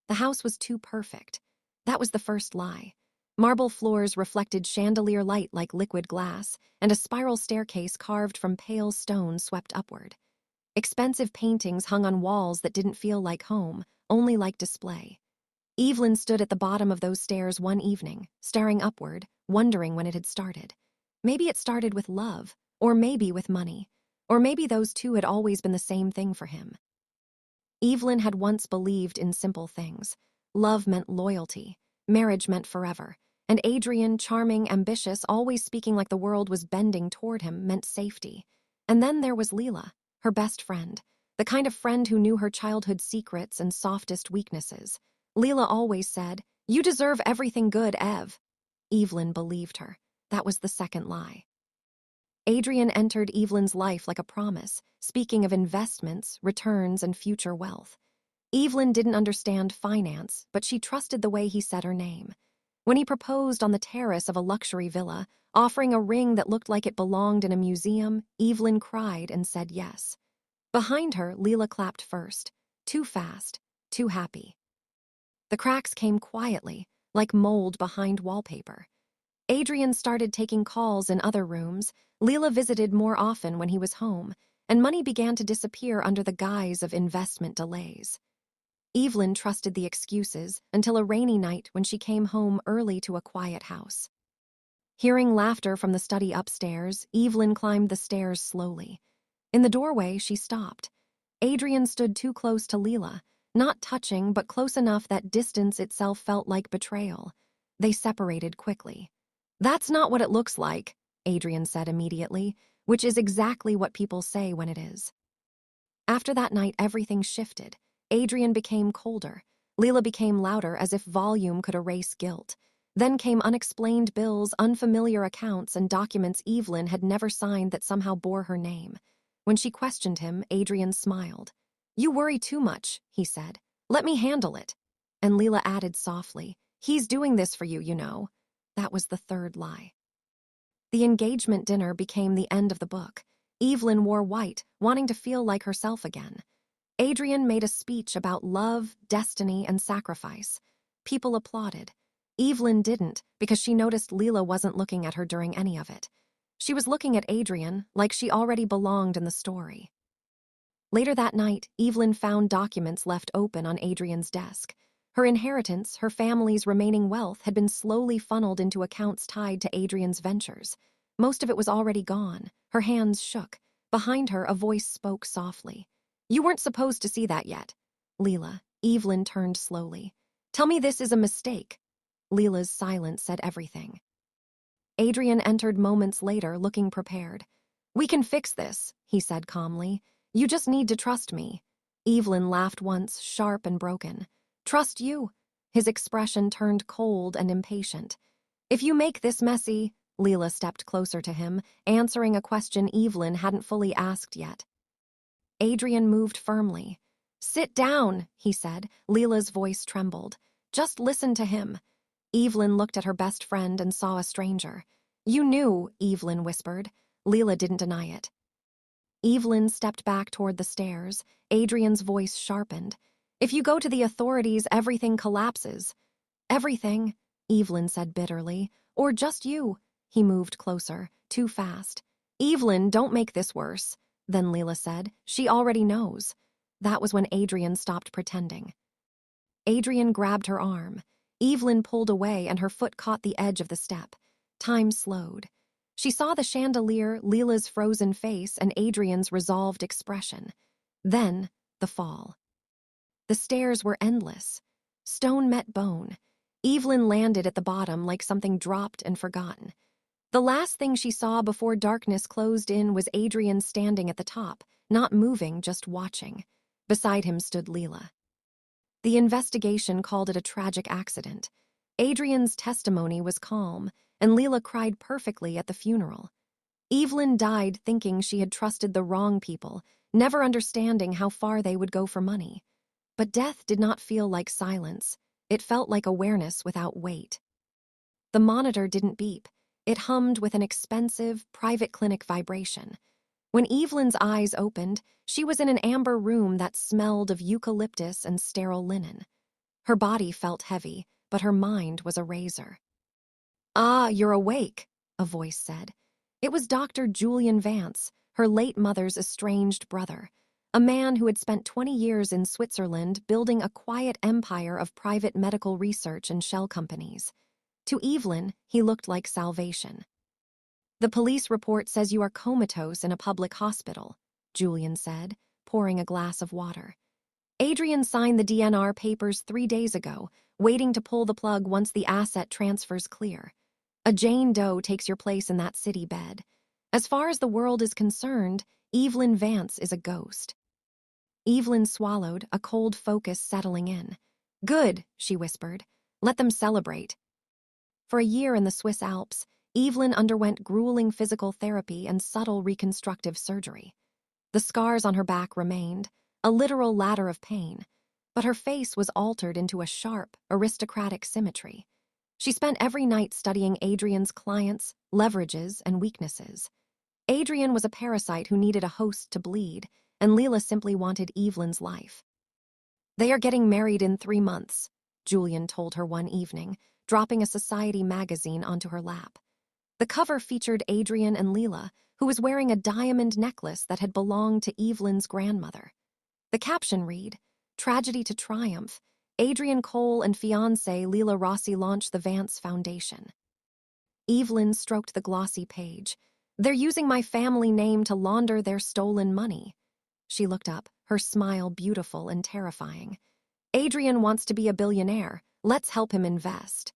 The house was too perfect. That was the first lie. Marble floors reflected chandelier light like liquid glass, and a spiral staircase carved from pale stone swept upward. Expensive paintings hung on walls that didn't feel like home, only like display. Evelyn stood at the bottom of those stairs one evening, staring upward, wondering when it had started. Maybe it started with love, or maybe with money, or maybe those two had always been the same thing for him. Evelyn had once believed in simple things. Love meant loyalty, marriage meant forever, and Adrian, charming, ambitious, always speaking like the world was bending toward him, meant safety. And then there was Leela, her best friend, the kind of friend who knew her childhood secrets and softest weaknesses. Leela always said, "You deserve everything good, Ev." Evelyn believed her. That was the second lie. Adrian entered Evelyn's life like a promise, speaking of investments, returns, and future wealth. Evelyn didn't understand finance, but she trusted the way he said her name. When he proposed on the terrace of a luxury villa, offering a ring that looked like it belonged in a museum, Evelyn cried and said yes. Behind her, Leela clapped first. Too fast, too happy. The cracks came quietly, like mold behind wallpaper. Adrian started taking calls in other rooms, Leela visited more often when he was home, and money began to disappear under the guise of investment delays. Evelyn trusted the excuses until a rainy night when she came home early to a quiet house. Hearing laughter from the study upstairs, Evelyn climbed the stairs slowly. In the doorway, she stopped. Adrian stood too close to Leela, not touching but close enough that distance itself felt like betrayal. They separated quickly. "That's not what it looks like," Adrian said immediately, which is exactly what people say when it is. After that night, everything shifted. Adrian became colder. Leela became louder, as if volume could erase guilt. Then came unexplained bills, unfamiliar accounts, and documents Evelyn had never signed that somehow bore her name. When she questioned him, Adrian smiled. "You worry too much," he said. "Let me handle it." And Leela added softly, "He's doing this for you, you know." That was the third lie. The engagement dinner became the end of the book. Evelyn wore white, wanting to feel like herself again. Adrian made a speech about love, destiny, and sacrifice. People applauded. Evelyn didn't, because she noticed Leela wasn't looking at her during any of it. She was looking at Adrian like she already belonged in the story. Later that night, Evelyn found documents left open on Adrian's desk. Her inheritance, her family's remaining wealth, had been slowly funneled into accounts tied to Adrian's ventures. Most of it was already gone. Her hands shook. Behind her, a voice spoke softly. "You weren't supposed to see that yet." "Leela." Evelyn turned slowly. "Tell me this is a mistake." Leela's silence said everything. Adrian entered moments later, looking prepared. "We can fix this," he said calmly. "You just need to trust me." Evelyn laughed once, sharp and broken. "Trust you?" His expression turned cold and impatient. "If you make this messy—" Leela stepped closer to him, answering a question Evelyn hadn't fully asked yet. Adrian moved firmly. "Sit down," he said. Leela's voice trembled. "Just listen to him." Evelyn looked at her best friend and saw a stranger. "You knew," Evelyn whispered. Leela didn't deny it. Evelyn stepped back toward the stairs. Adrian's voice sharpened. "If you go to the authorities, everything collapses." "Everything," Evelyn said bitterly. "Or just you." He moved closer, too fast. "Evelyn, don't make this worse." Then Leela said, "She already knows." That was when Adrian stopped pretending. Adrian grabbed her arm. Evelyn pulled away and her foot caught the edge of the step. Time slowed. She saw the chandelier, Leela's frozen face, and Adrian's resolved expression. Then, the fall. The stairs were endless. Stone met bone. Evelyn landed at the bottom like something dropped and forgotten. The last thing she saw before darkness closed in was Adrian standing at the top, not moving, just watching. Beside him stood Leela. The investigation called it a tragic accident. Adrian's testimony was calm, and Leela cried perfectly at the funeral. Evelyn died thinking she had trusted the wrong people, never understanding how far they would go for money. But death did not feel like silence. It felt like awareness without weight. The monitor didn't beep. It hummed with an expensive, private clinic vibration. When Evelyn's eyes opened, she was in an amber room that smelled of eucalyptus and sterile linen. Her body felt heavy, but her mind was a razor. "Ah, you're awake," a voice said. It was Dr. Julian Vance, her late mother's estranged brother, a man who had spent 20 years in Switzerland building a quiet empire of private medical research and shell companies. To Evelyn, he looked like salvation. "The police report says you are comatose in a public hospital," Julian said, pouring a glass of water. "Adrian signed the DNR papers 3 days ago, waiting to pull the plug once the asset transfers clear. A Jane Doe takes your place in that city bed. As far as the world is concerned, Evelyn Vance is a ghost." Evelyn swallowed, a cold focus settling in. "Good," she whispered. "Let them celebrate." For a year in the Swiss Alps, Evelyn underwent grueling physical therapy and subtle reconstructive surgery. The scars on her back remained, a literal ladder of pain, but her face was altered into a sharp, aristocratic symmetry. She spent every night studying Adrian's clients, leverages, and weaknesses. Adrian was a parasite who needed a host to bleed, and Leela simply wanted Evelyn's life. "They are getting married in 3 months," Julian told her one evening, dropping a society magazine onto her lap. The cover featured Adrian and Leela, who was wearing a diamond necklace that had belonged to Evelyn's grandmother. The caption read, "Tragedy to triumph. Adrian Cole and fiancée Leela Rossi launch the Vance Foundation." Evelyn stroked the glossy page. "They're using my family name to launder their stolen money." She looked up, her smile beautiful and terrifying. "Adrian wants to be a billionaire. Let's help him invest."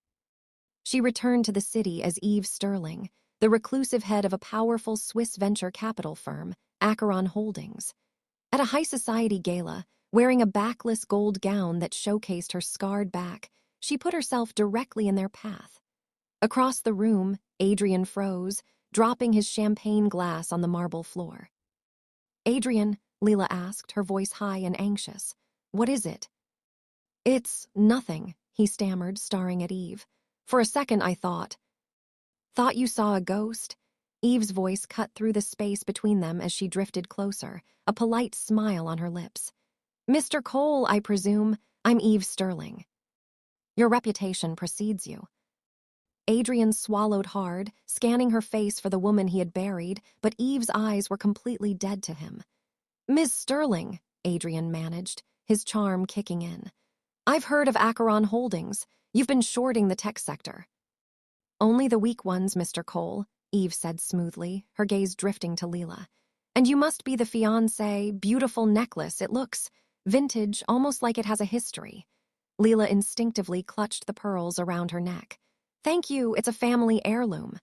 She returned to the city as Eve Sterling, the reclusive head of a powerful Swiss venture capital firm, Acheron Holdings. At a high society gala, wearing a backless gold gown that showcased her scarred back, she put herself directly in their path. Across the room, Adrian froze, dropping his champagne glass on the marble floor. "Adrian," Leela asked, her voice high and anxious. "What is it?" "It's nothing," he stammered, staring at Eve. "For a second I thought." "Thought you saw a ghost?" Eve's voice cut through the space between them as she drifted closer, a polite smile on her lips. "Mr. Cole, I presume. I'm Eve Sterling." "Your reputation precedes you." Adrian swallowed hard, scanning her face for the woman he had buried, but Eve's eyes were completely dead to him. "Ms. Sterling," Adrian managed, his charm kicking in. "I've heard of Acheron Holdings. You've been shorting the tech sector." "Only the weak ones, Mr. Cole," Eve said smoothly, her gaze drifting to Leela. "And you must be the fiancé, beautiful necklace. It looks vintage, almost like it has a history." Leela instinctively clutched the pearls around her neck. "Thank you, it's a family heirloom."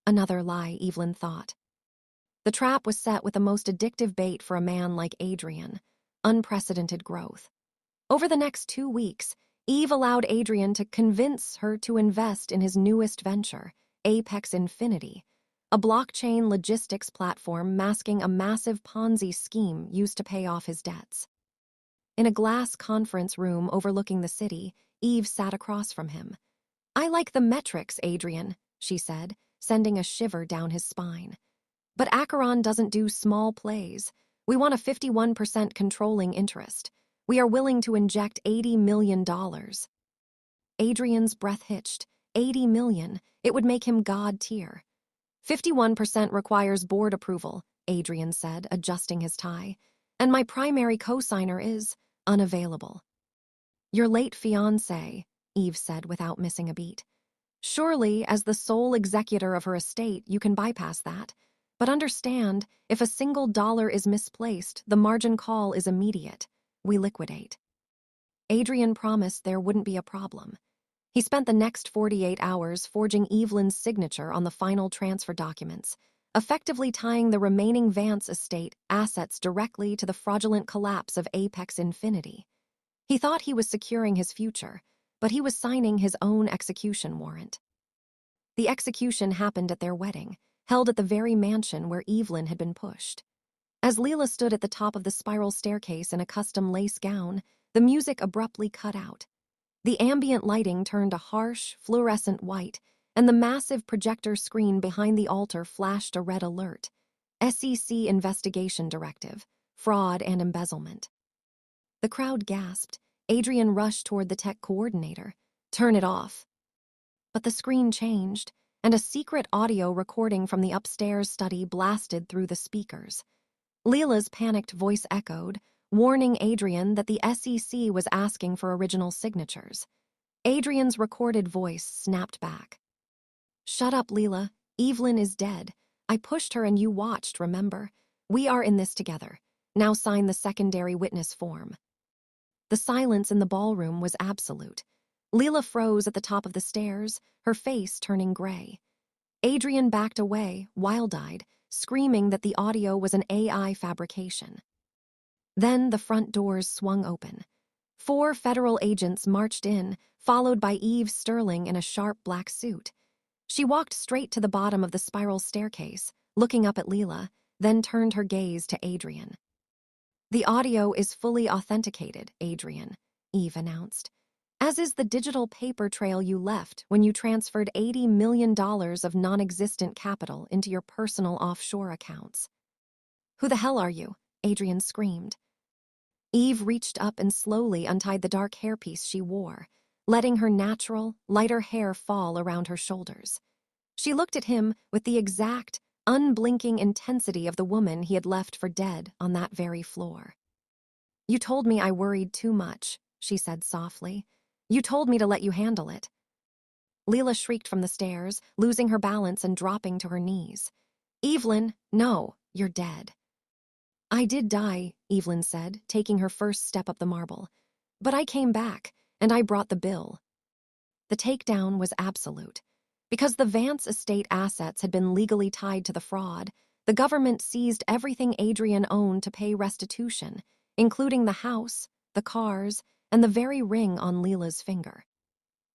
Another lie, Evelyn thought. The trap was set with the most addictive bait for a man like Adrian: unprecedented growth. Over the next 2 weeks, Eve allowed Adrian to convince her to invest in his newest venture, Apex Infinity, a blockchain logistics platform masking a massive Ponzi scheme used to pay off his debts. In a glass conference room overlooking the city, Eve sat across from him. "I like the metrics, Adrian," she said, sending a shiver down his spine. "But Acheron doesn't do small plays. We want a 51% controlling interest. We are willing to inject $80 million. Adrian's breath hitched. $80 million. It would make him god tier. 51% requires board approval, Adrian said, adjusting his tie. And my primary co-signer is unavailable. Your late fiancé, Eve said without missing a beat. Surely, as the sole executor of her estate, you can bypass that. But understand, if a single dollar is misplaced, the margin call is immediate. We liquidate. Adrian promised there wouldn't be a problem. He spent the next 48 hours forging Evelyn's signature on the final transfer documents, effectively tying the remaining Vance estate assets directly to the fraudulent collapse of Apex Infinity. He thought he was securing his future, but he was signing his own execution warrant. The execution happened at their wedding, held at the very mansion where Evelyn had been pushed. As Leela stood at the top of the spiral staircase in a custom lace gown, the music abruptly cut out. The ambient lighting turned a harsh, fluorescent white, and the massive projector screen behind the altar flashed a red alert. SEC Investigation Directive, Fraud and Embezzlement. The crowd gasped, Adrian rushed toward the tech coordinator. "Turn it off." But the screen changed, and a secret audio recording from the upstairs study blasted through the speakers. Leela's panicked voice echoed, warning Adrian that the SEC was asking for original signatures. Adrian's recorded voice snapped back. "Shut up, Leela. Evelyn is dead. I pushed her and you watched, remember? We are in this together. Now sign the secondary witness form." The silence in the ballroom was absolute. Leela froze at the top of the stairs, her face turning gray. Adrian backed away, wild-eyed, screaming that the audio was an AI fabrication. Then the front doors swung open. 4 federal agents marched in, followed by Eve Sterling in a sharp black suit. She walked straight to the bottom of the spiral staircase, looking up at Leela, then turned her gaze to Adrian. "The audio is fully authenticated, Adrian," Eve announced, "as is the digital paper trail you left when you transferred $80 million of non-existent capital into your personal offshore accounts." "Who the hell are you?" Adrian screamed. Eve reached up and slowly untied the dark hairpiece she wore, letting her natural, lighter hair fall around her shoulders. She looked at him with the exact, unblinking intensity of the woman he had left for dead on that very floor. "You told me I worried too much," she said softly. "You told me to let you handle it." Leela shrieked from the stairs, losing her balance and dropping to her knees. "Evelyn, no, you're dead." "I did die," Evelyn said, taking her first step up the marble. "But I came back, and I brought the bill." The takedown was absolute. Because the Vance estate assets had been legally tied to the fraud, the government seized everything Adrian owned to pay restitution, including the house, the cars, and the very ring on Leela's finger.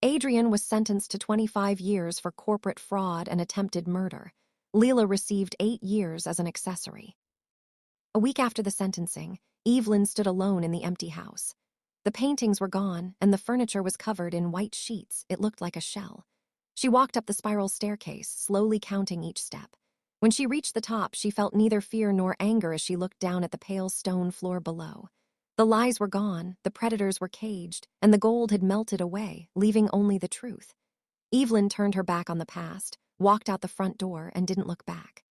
Adrian was sentenced to 25 years for corporate fraud and attempted murder. Leela received 8 years as an accessory. A week after the sentencing, Evelyn stood alone in the empty house. The paintings were gone, and the furniture was covered in white sheets. It looked like a shell. She walked up the spiral staircase, slowly counting each step. When she reached the top, she felt neither fear nor anger as she looked down at the pale stone floor below. The lies were gone, the predators were caged, and the gold had melted away, leaving only the truth. Evelyn turned her back on the past, walked out the front door, and didn't look back.